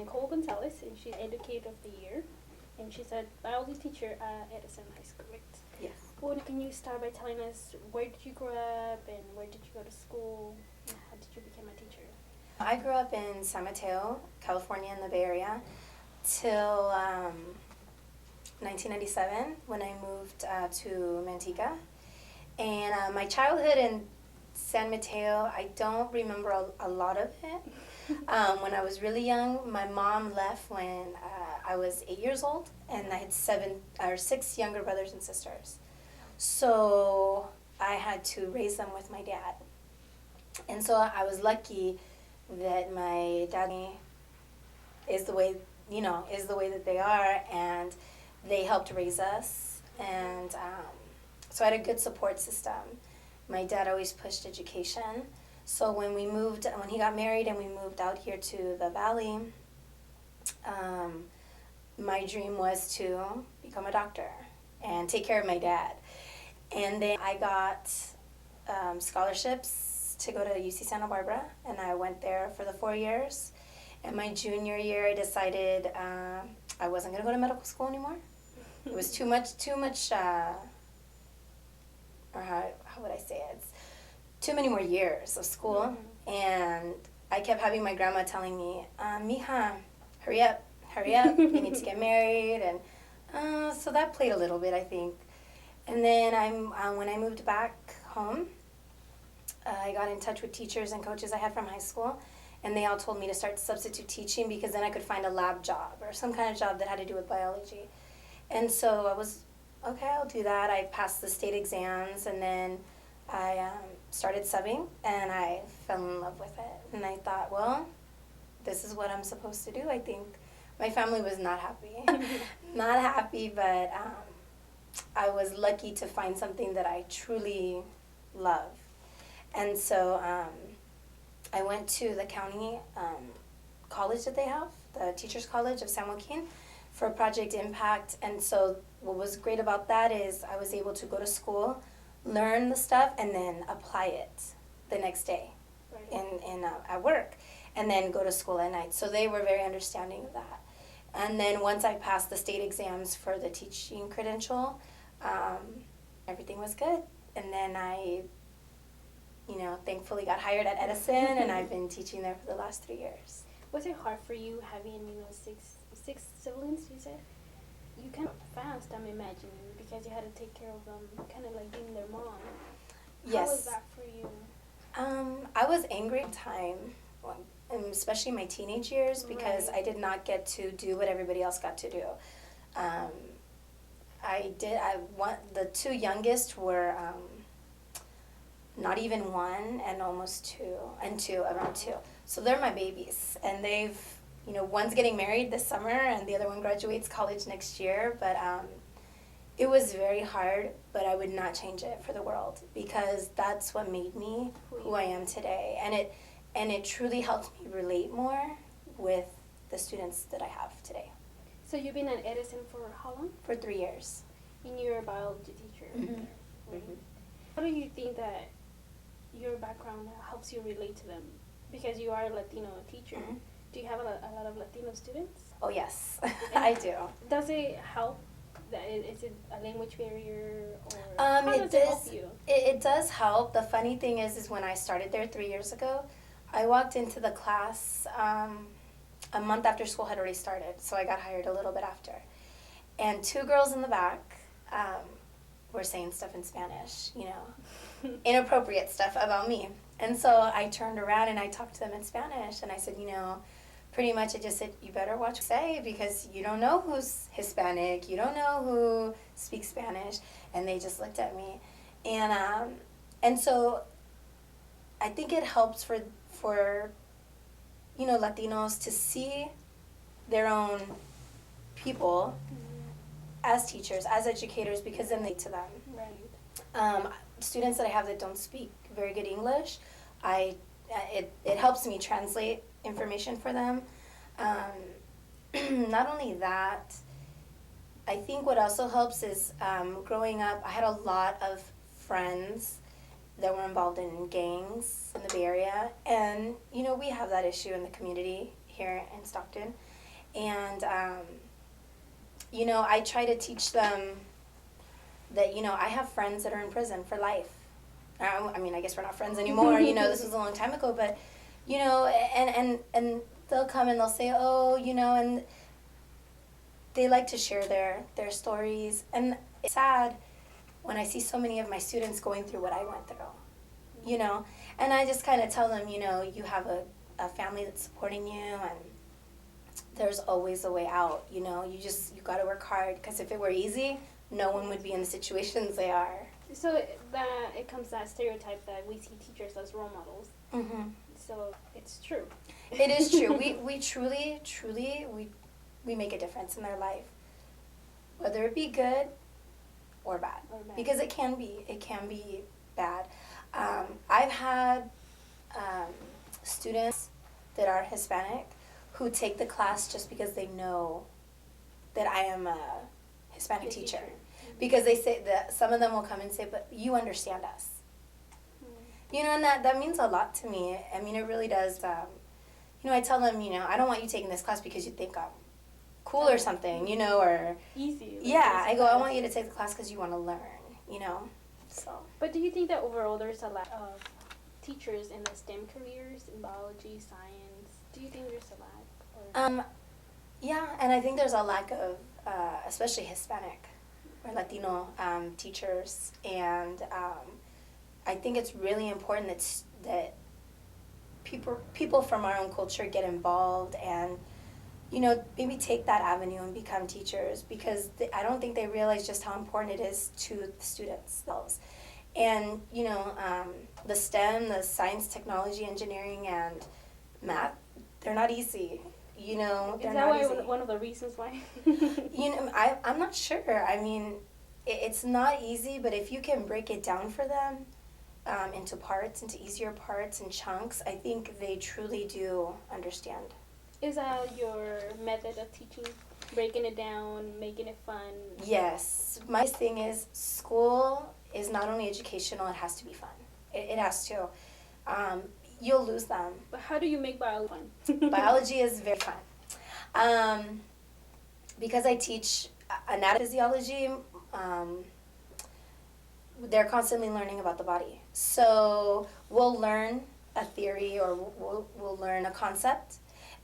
Nicole Gonzalez, and she's Educator of the Year, and she's a biology teacher at Edison High School, right? Yes. Well, can you start by telling us where did you grow up and where did you go to school and how did you become a teacher? I grew up in San Mateo, California, in the Bay Area, till 1997 when I moved to Manteca. And my childhood in San Mateo, I don't remember a lot of it. When I was really young, my mom left when I was 8 years old, and I had 6 younger brothers and sisters. So I had to raise them with my dad. And so I was lucky that my daddy is the way that they are, and they helped raise us. And so I had a good support system. My dad always pushed education. So when he got married and we moved out here to the Valley, my dream was to become a doctor and take care of my dad. And then I got scholarships to go to UC Santa Barbara, and I went there for the 4 years. And my junior year, I decided I wasn't going to go to medical school anymore. It was too much, or how would I say it? It's too many more years of school. Mm-hmm. And I kept having my grandma telling me, Mija, hurry up, you need to get married. And so that played a little bit, I think. And then when I moved back home, I got in touch with teachers and coaches I had from high school, and they all told me to start substitute teaching because then I could find a lab job or some kind of job that had to do with biology. And so I was, okay, I'll do that. I passed the state exams, and then I started subbing, and I fell in love with it. And I thought, well, this is what I'm supposed to do, I think. My family was not happy. Not happy, but I was lucky to find something that I truly love. And so I went to the county college that they have, the Teachers College of San Joaquin, for Project Impact. And so what was great about that is I was able to go to school, learn the stuff, and then apply it the next day at work, and then go to school at night. So they were very understanding of that. And then once I passed the state exams for the teaching credential, everything was good. And then I, thankfully got hired at Edison, and I've been teaching there for the last 3 years. Was it hard for you having, six siblings, you said? You kind of fast, I'm imagining, because you had to take care of them, kind of like being their mom. Yes. How was that for you? I was angry at the time, especially my teenage years, because I did not get to do what everybody else got to do. The 2 youngest were not even 1 and almost 2, and 2, around 2. So they're my babies, and they've, one's getting married this summer, and the other one graduates college next year. But it was very hard, but I would not change it for the world, because that's what made me who I am today. And it truly helped me relate more with the students that I have today. So you've been at Edison for how long? For 3 years. And you're a biology teacher. Mm-hmm. Right? Mm-hmm. How do you think that your background helps you relate to them? Because you are a Latino teacher. Mm-hmm. Do you have a lot of Latino students? Oh, yes, I do. Does it help? Is it a language barrier, or how does it help you? It does help. The funny thing is when I started there 3 years ago, I walked into the class a month after school had already started, so I got hired a little bit after. And 2 girls in the back were saying stuff in Spanish, inappropriate stuff about me. And so I turned around and I talked to them in Spanish, and I said, pretty much I just said, you better watch what you say, because you don't know who's Hispanic, you don't know who speaks Spanish. And they just looked at me. And so I think it helps for Latinos to see their own people as teachers, as educators, because then they to them. Right. Students that I have that don't speak very good English, it helps me translate information for them. Not only that, I think what also helps is growing up, I had a lot of friends that were involved in gangs in the Bay Area. And, we have that issue in the community here in Stockton. And, you know, I try to teach them that, you know, I have friends that are in prison for life. I mean, I guess we're not friends anymore. You know, this was a long time ago, but, you know, and they'll come and they'll say, oh, you know, and they like to share their stories. And it's sad when I see so many of my students going through what I went through, you know. And I just kind of tell them, you know, you have a family that's supporting you, and there's always a way out, you know. You got to work hard, because if it were easy, no one would be in the situations they are. So it comes to that stereotype that we see teachers as role models. Mm-hmm. So it's true. It is true. We truly, we make a difference in their life, whether it be good or bad, because it can be bad. I've had students that are Hispanic who take the class just because they know that I am a Hispanic teacher. Because they say that some of them will come and say, but you understand us. You know, and that means a lot to me. I mean, it really does. You know, I tell them, you know, I don't want you taking this class because you think I'm cool or something, you know, or easy. Yeah, I go, I want you to take the class because you want to learn, you know. So. But do you think that overall there's a lack of teachers in the STEM careers, in biology, science? Do you think there's a lack? Or? Yeah, and I think there's a lack of, especially Hispanic or Latino teachers, and I think it's really important that people from our own culture get involved and, you know, maybe take that avenue and become teachers, because I don't think they realize just how important it is to the students themselves. And, you know, the STEM, the science, technology, engineering, and math, they're not easy. You know, is that one of the reasons why? You know, I'm not sure. I mean, it's not easy, but if you can break it down for them into parts, into easier parts and chunks, I think they truly do understand. Is that your method of teaching? Breaking it down, making it fun? Yes. My thing is, school is not only educational, it has to be fun. It has to. You'll lose them. But how do you make biology fun? Biology is very fun. Because I teach anatomy, physiology, they're constantly learning about the body. So we'll learn a theory, or we'll learn a concept,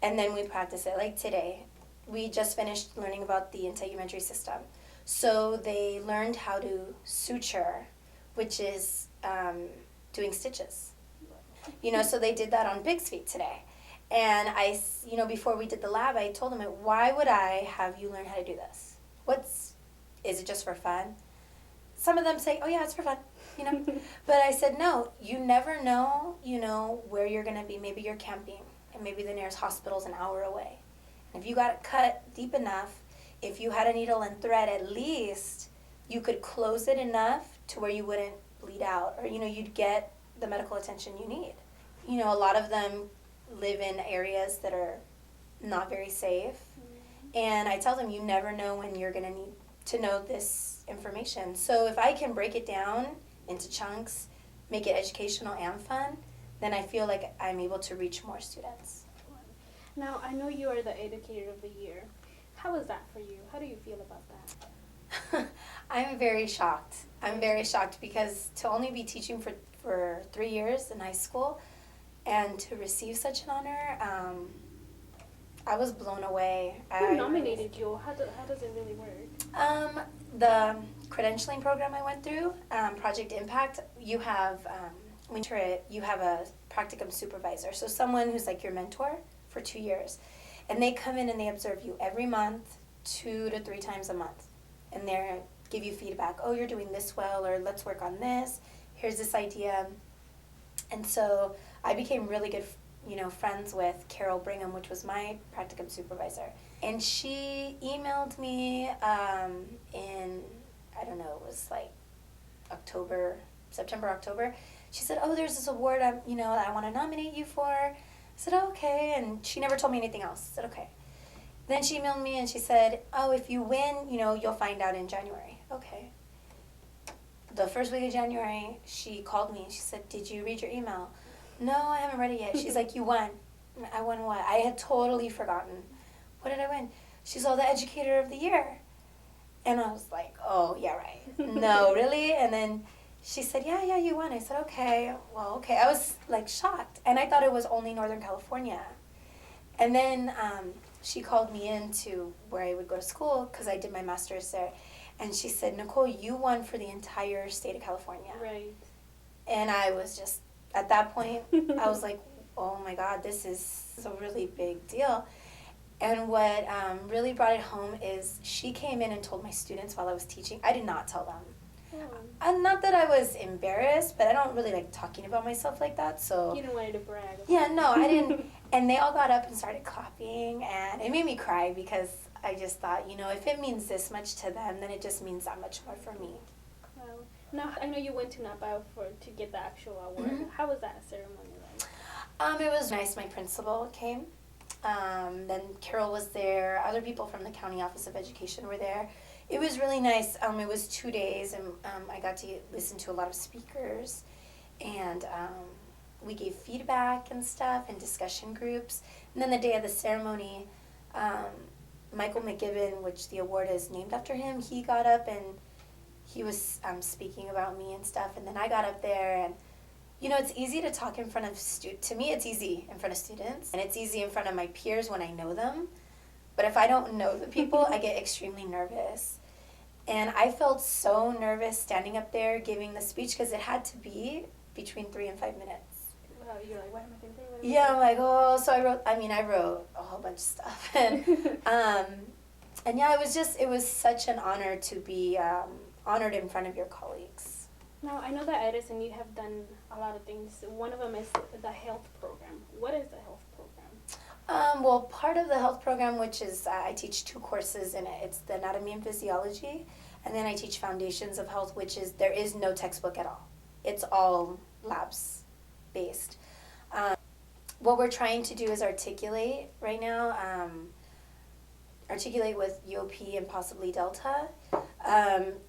and then we practice it. Like today, we just finished learning about the integumentary system. So they learned how to suture, which is doing stitches. You know, so they did that on Big's feet today. And you know, before we did the lab, I told them, why would I have you learn how to do this? Is it just for fun? Some of them say, oh yeah, it's for fun, you know. But I said, no, you never know, you know, where you're going to be. Maybe you're camping, and maybe the nearest hospital's an hour away. And if you got it cut deep enough, if you had a needle and thread, at least you could close it enough to where you wouldn't bleed out, or, you know, you'd get the medical attention you need. You know, a lot of them live in areas that are not very safe. Mm-hmm. And I tell them, you never know when you're going to need to know this information. So if I can break it down into chunks, make it educational and fun, then I feel like I'm able to reach more students. Now, I know you are the Educator of the Year. How is that for you? How do you feel about that? I'm very shocked. I'm very shocked, because to only be teaching for 3 years in high school and to receive such an honor, I was blown away. Who nominated you? How does it really work? The credentialing program I went through, Project Impact, you have, when you enter it, you have a practicum supervisor. So someone who's like your mentor for 2 years. And they come in and they observe you every month, 2 to 3 times a month. And they give you feedback. Oh, you're doing this well, or let's work on this. Here's this idea. And so I became really good, you know, friends with Carol Brigham, which was my practicum supervisor. And she emailed me in, I don't know, it was like September, October. She said, oh, there's this award that I want to nominate you for. I said, oh, okay. And she never told me anything else. I said, okay. Then she emailed me and she said, oh, if you win, you'll find out in January. Okay. The first week of January, she called me and she said, did you read your email? No, I haven't read it yet. She's like, you won. I won what? I had totally forgotten what did I win? She's all the educator of the year. And I was like, oh, yeah, right. No, really? And then she said, yeah, you won. I said, okay, well, okay. I was like shocked. And I thought it was only Northern California. And then she called me in to where I would go to school because I did my master's there. And she said, Nicole, you won for the entire state of California. Right. And I was just, at that point, I was like, oh my God, this is a really big deal. And what really brought it home is she came in and told my students while I was teaching. I did not tell them. And not that I was embarrassed, but I don't really like talking about myself like that. So You didn't want to brag. yeah, no, I didn't. And they all got up and started clapping, and it made me cry because I just thought, you know, if it means this much to them, then it just means that much more for me. Wow. Now, I know you went to Napa to get the actual award. Mm-hmm. How was that ceremony like? It was nice. My principal came. Then Carol was there. Other people from the County Office of Education were there. It was really nice. It was 2 days, and I got to listen to a lot of speakers, and we gave feedback and stuff and discussion groups. And then the day of the ceremony, Michael McGibbon, which the award is named after him, he got up and he was speaking about me and stuff. And then I got up there, and you know, it's easy to talk in front of to me, it's easy in front of students, and it's easy in front of my peers when I know them. But if I don't know the people, I get extremely nervous. And I felt so nervous standing up there giving the speech because it had to be between 3 and 5 minutes. Wow, you're like, what am I going to say? Yeah, I'm like, oh, so I wrote a whole bunch of stuff. And yeah, it was such an honor to be honored in front of your colleagues. Now, I know that at Edison you have done a lot of things. One of them is the health program. What is the health program? Well, part of the health program, which is I teach 2 courses in it. It's the anatomy and physiology, and then I teach foundations of health, which is there is no textbook at all. It's all labs based. What we're trying to do is articulate right now, articulate with UOP and possibly Delta,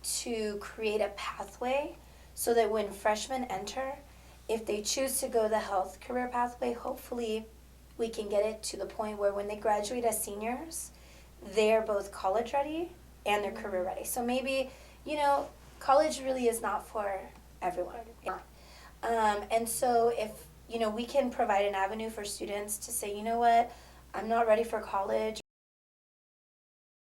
to create a pathway so that when freshmen enter, if they choose to go the health career pathway, hopefully we can get it to the point where when they graduate as seniors, they're both college ready and they're career ready. So maybe, you know, college really is not for everyone. And so if, you know, we can provide an avenue for students to say, you know what, I'm not ready for college,